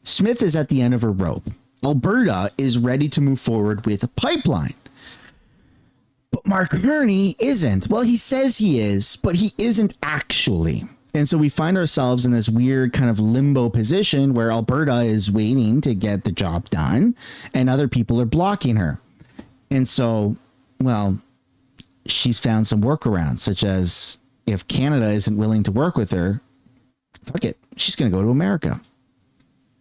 Smith is at the end of her rope. Alberta is ready to move forward with a pipeline. But Mark Carney isn't. Well, he says he is, but he isn't actually. And so we find ourselves in this weird kind of limbo position where Alberta is waiting to get the job done and other people are blocking her. And so, well, she's found some workarounds, such as if Canada isn't willing to work with her, fuck it, she's going to go to America.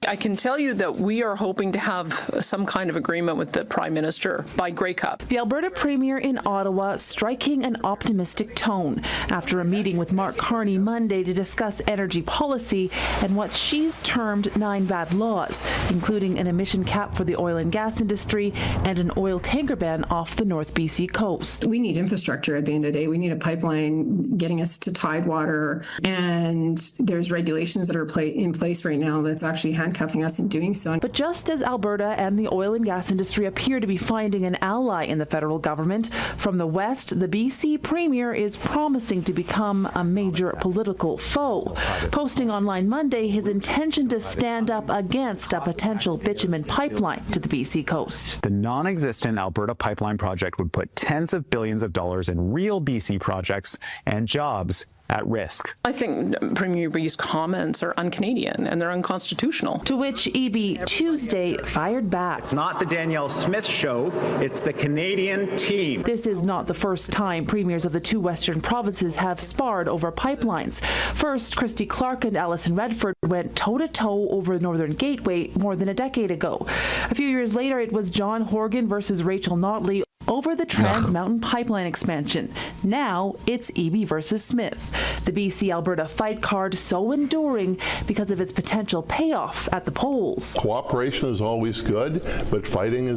I can tell you that we are hoping to have some kind of agreement with the Prime Minister by Grey Cup. The Alberta Premier in Ottawa striking an optimistic tone after a meeting with Mark Carney Monday to discuss energy policy and what she's termed 9 bad laws, including an emission cap for the oil and gas industry and an oil tanker ban off the North BC coast. We need infrastructure at the end of the day. We need a pipeline getting us to Tidewater, and there's regulations that are in place right now that's actually handcuffing us in doing so. But just as Alberta and the oil and gas industry appear to be finding an ally in the federal government, from the West, the BC Premier is promising to become a major political foe, posting online Monday his intention to stand up against a potential bitumen pipeline to the BC coast. The non-existent Alberta pipeline project would put tens of billions of dollars in real BC projects and jobs at risk. I think Premier B's comments are un-Canadian and they're unconstitutional. To which EB Tuesday fired back. It's not the Danielle Smith show, it's the Canadian team. This is not the first time premiers of the two Western provinces have sparred over pipelines. First, Christy Clark and Alison Redford went toe-to-toe over the Northern Gateway more than a decade ago. A few years later, it was John Horgan versus Rachel Notley over the Trans Mountain Pipeline expansion. Now it's EB versus Smith. The BC-Alberta fight card so enduring because of its potential payoff at the polls. Cooperation is always good, but fighting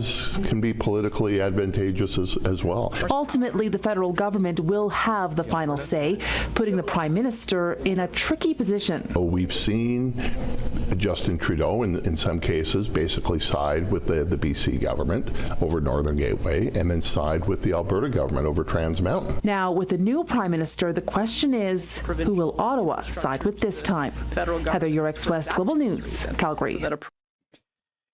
can be politically advantageous as well. Ultimately, the federal government will have the final say, putting the Prime Minister in a tricky position. We've seen Justin Trudeau, in some cases, basically side with the BC government over Northern Gateway, and then side with the Alberta government over Trans Mountain. Now, with the new Prime Minister, the question is, who will Ottawa side with this time? Heather Yurex, West Global News, Calgary.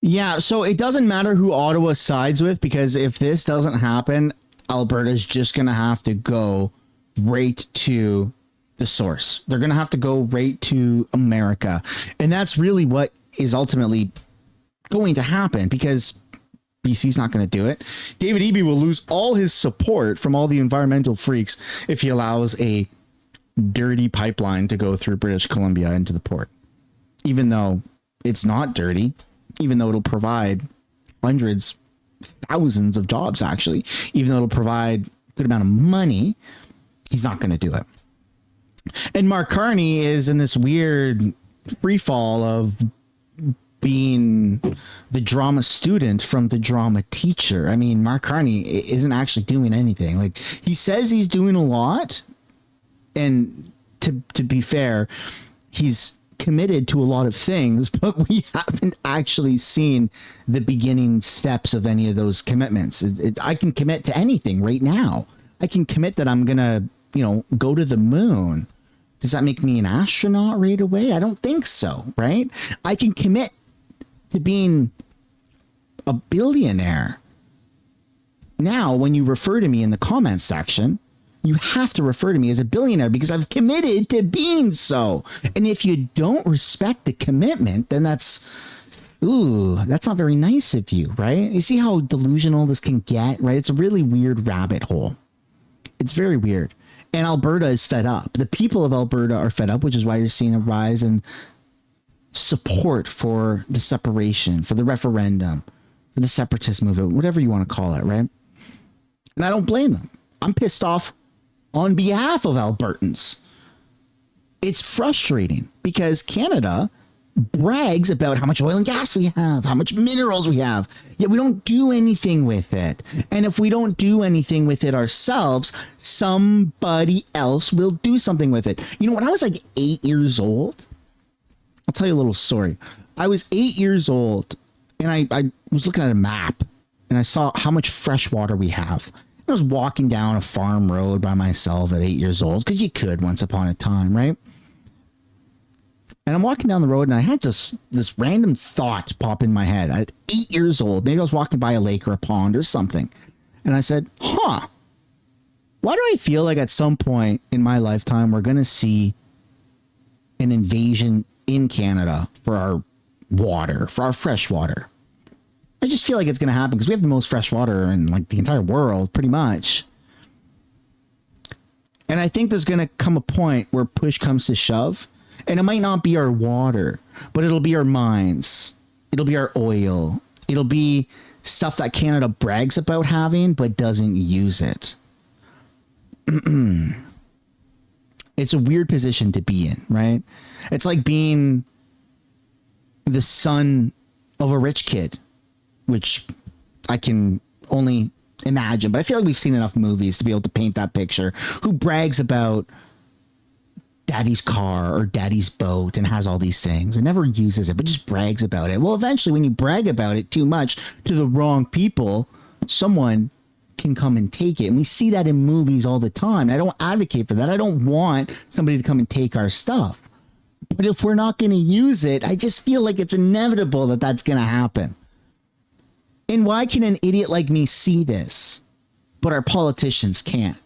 Yeah, so it doesn't matter who Ottawa sides with, because if this doesn't happen, Alberta's just going to have to go right to the source. They're going to have to go right to America. And that's really what is ultimately going to happen, because BC's not going to do it. David Eby will lose all his support from all the environmental freaks if he allows a dirty pipeline to go through British Columbia into the port. Even though it's not dirty, even though it'll provide hundreds, thousands of jobs, actually, even though it'll provide a good amount of money, he's not going to do it. And Mark Carney is in this weird free fall of being the drama student from the drama teacher. I mean, Mark Carney isn't actually doing anything. Like, he says he's doing a lot, and to be fair, he's committed to a lot of things, but we haven't actually seen the beginning steps of any of those commitments. I can commit to anything right now. I can commit that I'm gonna, go to the moon. Does that make me an astronaut right away? I don't think so, right? I can commit to being a billionaire. Now, when you refer to me in the comments section, you have to refer to me as a billionaire because I've committed to being so. And if you don't respect the commitment, then that's not very nice of you, right? You see how delusional this can get, right? It's a really weird rabbit hole. It's very weird. And Alberta is fed up. The people of Alberta are fed up, which is why you're seeing a rise in support for the separation, for the referendum, for the separatist movement, whatever you want to call it, right? And I don't blame them. I'm pissed off on behalf of Albertans. It's frustrating because Canada brags about how much oil and gas we have, how much minerals we have, yet we don't do anything with it. And if we don't do anything with it ourselves, somebody else will do something with it. When I was like 8 years old, I'll tell you a little story. I was 8 years old and I was looking at a map and I saw how much fresh water we have. I was walking down a farm road by myself at 8 years old, because you could once upon a time, right? And I'm walking down the road and I had just this random thought pop in my head. At 8 years old, maybe I was walking by a lake or a pond or something. And I said, why do I feel like at some point in my lifetime, we're going to see an invasion in Canada for our water, for our fresh water? I just feel like it's going to happen because we have the most fresh water in like the entire world, pretty much. And I think there's going to come a point where push comes to shove, and it might not be our water, but it'll be our mines. It'll be our oil. It'll be stuff that Canada brags about having, but doesn't use it. It's a weird position to be in, right? It's like being the son of a rich kid, which I can only imagine, but I feel like we've seen enough movies to be able to paint that picture, who brags about daddy's car or daddy's boat and has all these things and never uses it, but just brags about it. Well, eventually when you brag about it too much to the wrong people, someone can come and take it. And we see that in movies all the time. I don't advocate for that. I don't want somebody to come and take our stuff. But if we're not going to use it, I just feel like it's inevitable that that's going to happen. And why can an idiot like me see this, but our politicians can't?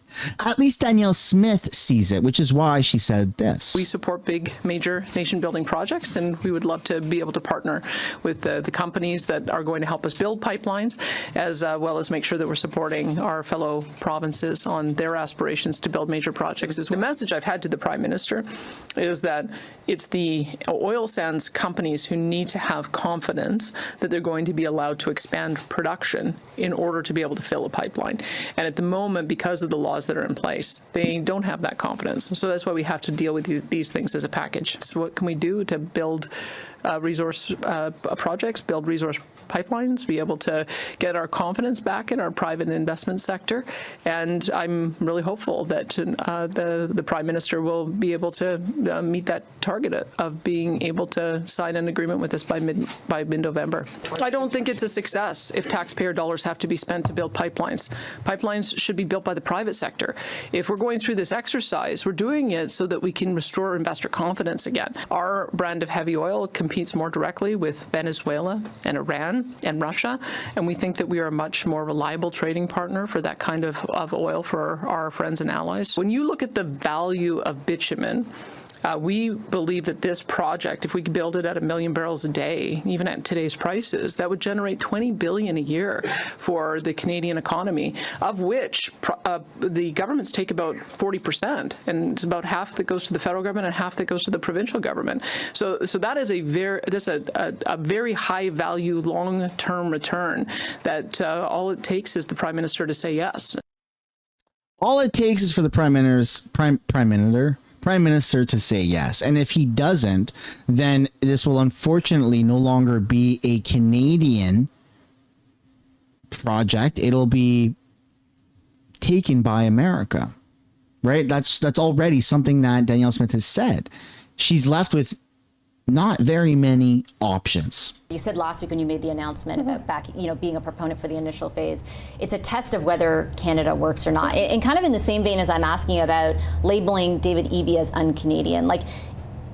At least Danielle Smith sees it, which is why she said this. We support big, major nation-building projects, and we would love to be able to partner with the companies that are going to help us build pipelines, as well as make sure that we're supporting our fellow provinces on their aspirations to build major projects. The message I've had to the Prime Minister is that it's the oil sands companies who need to have confidence that they're going to be allowed to expand production in order to be able to fill a pipeline. And at the moment, because of the laws that are in place, they don't have that confidence. So that's why we have to deal with these things as a package. So what can we do to build resource projects, build resource pipelines, be able to get our confidence back in our private investment sector? And I'm really hopeful that the Prime Minister will be able to meet that target of being able to sign an agreement with us by mid-November. I don't think it's a success if taxpayer dollars have to be spent to build pipelines. Pipelines should be built by the private sector. If we're going through this exercise, we're doing it so that we can restore investor confidence again. Our brand of heavy oil competes more directly with Venezuela and Iran and Russia, and we think that we are a much more reliable trading partner for that kind of oil for our friends and allies. When you look at the value of bitumen, we believe that this project, if we could build it at 1 million barrels a day, even at today's prices, that would generate $20 billion a year for the Canadian economy, of which the governments take about 40%, and it's about half that goes to the federal government and half that goes to the provincial government. So that is a very high value, long-term return that all it takes is the Prime Minister to say yes. All it takes is for the Prime Minister to say yes. And if he doesn't, then this will unfortunately no longer be a Canadian project. It'll be taken by America, right? That's already something that Danielle Smith has said. She's left with not very many options. You said last week when you made the announcement about being a proponent for the initial phase, it's a test of whether Canada works or not. And kind of in the same vein as I'm asking about labeling David Eby as un-Canadian, like,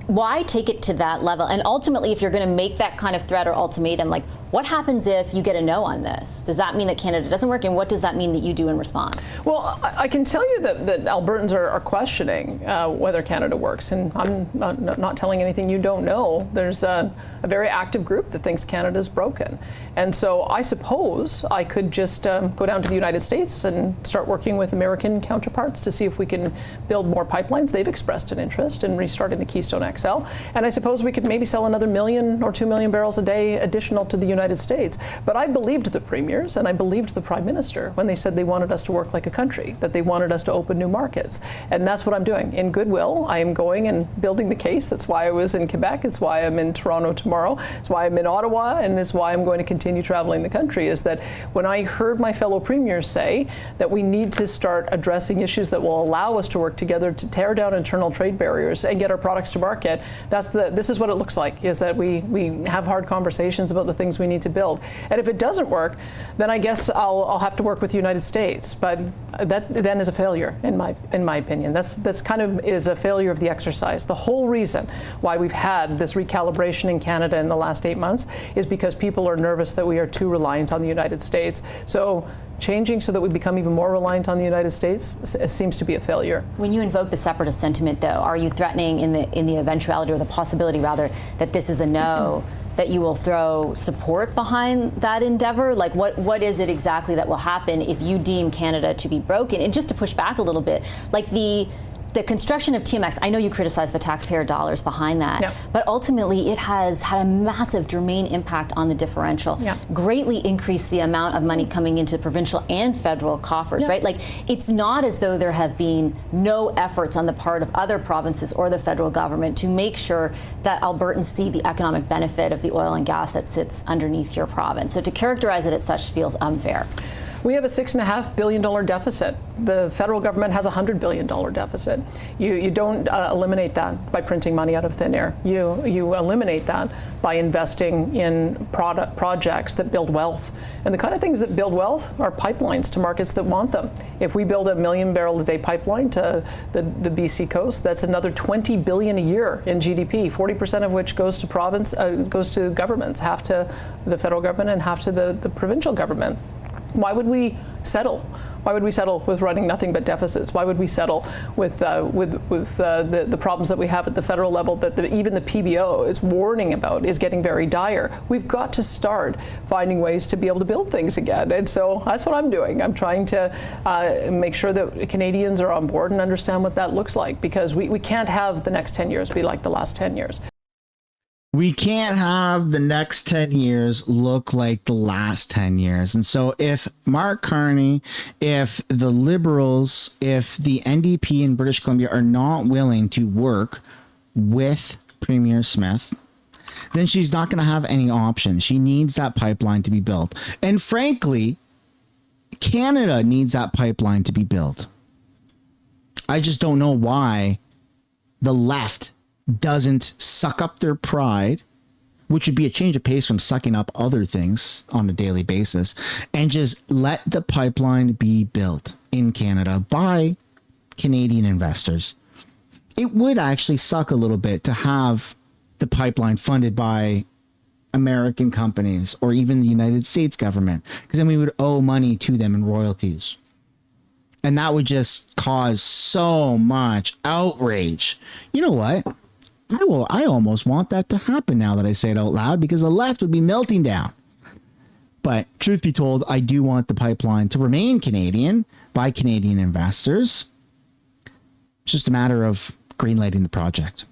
why take it to that level? And ultimately, if you're going to make that kind of threat or ultimatum, like, what happens if you get a no on this? Does that mean that Canada doesn't work? And what does that mean that you do in response? Well, I can tell you that Albertans are questioning whether Canada works. And I'm not telling anything you don't know. There's a very active group that thinks Canada's broken. And so I suppose I could just go down to the United States and start working with American counterparts to see if we can build more pipelines. They've expressed an interest in restarting the Keystone XL. And I suppose we could maybe sell another 1 million or 2 million barrels a day additional to the United States. But I believed the premiers and I believed the Prime Minister when they said they wanted us to work like a country, that they wanted us to open new markets. And that's what I'm doing. In goodwill, I am going and building the case. That's why I was in Quebec. It's why I'm in Toronto tomorrow. It's why I'm in Ottawa. And it's why I'm going to continue traveling the country, is that when I heard my fellow premiers say that we need to start addressing issues that will allow us to work together to tear down internal trade barriers and get our products to market, this is what it looks like, is that we have hard conversations about the things we need to build. And if it doesn't work, then I guess I'll have to work with the United States. But that then is a failure, in my opinion. That's kind of is a failure of the exercise. The whole reason why we've had this recalibration in Canada in the last 8 months is because people are nervous that we are too reliant on the United States. So changing so that we become even more reliant on the United States seems to be a failure. When you invoke the separatist sentiment, though, are you threatening in the eventuality, or the possibility rather, that this is a no, that you will throw support behind that endeavor? Like, what is it exactly that will happen if you deem Canada to be broken? And just to push back a little bit, like the construction of TMX, I know you criticize the taxpayer dollars behind that, yeah, but ultimately it has had a massive germane impact on the differential, yeah, greatly increased the amount of money coming into provincial and federal coffers, yeah, right? Like, it's not as though there have been no efforts on the part of other provinces or the federal government to make sure that Albertans see the economic benefit of the oil and gas that sits underneath your province. So to characterize it as such feels unfair. We have a $6.5 billion deficit. The federal government has a $100 billion deficit. You don't eliminate that by printing money out of thin air. You eliminate that by investing in projects that build wealth. And the kind of things that build wealth are pipelines to markets that want them. If we build a 1 million barrel a day pipeline to the BC coast, that's another $20 billion a year in GDP, 40% of which goes to governments, half to the federal government and half to the provincial government. Why would we settle? Why would we settle with running nothing but deficits? Why would we settle with the problems that we have at the federal level that even the PBO is warning about is getting very dire? We've got to start finding ways to be able to build things again. And so that's what I'm doing. I'm trying to make sure that Canadians are on board and understand what that looks like, because we can't have the next 10 years be like the last 10 years. We can't have the next 10 years look like the last 10 years. And so if Mark Carney, if the Liberals, if the NDP in British Columbia are not willing to work with Premier Smith, then she's not going to have any options. She needs that pipeline to be built. And frankly, Canada needs that pipeline to be built. I just don't know why the left doesn't suck up their pride, which would be a change of pace from sucking up other things on a daily basis, and just let the pipeline be built in Canada by Canadian investors. It would actually suck a little bit to have the pipeline funded by American companies or even the United States government, because then we would owe money to them in royalties. And that would just cause so much outrage. You know what? I almost want that to happen now that I say it out loud, because the left would be melting down. But truth be told, I do want the pipeline to remain Canadian by Canadian investors. It's just a matter of greenlighting the project.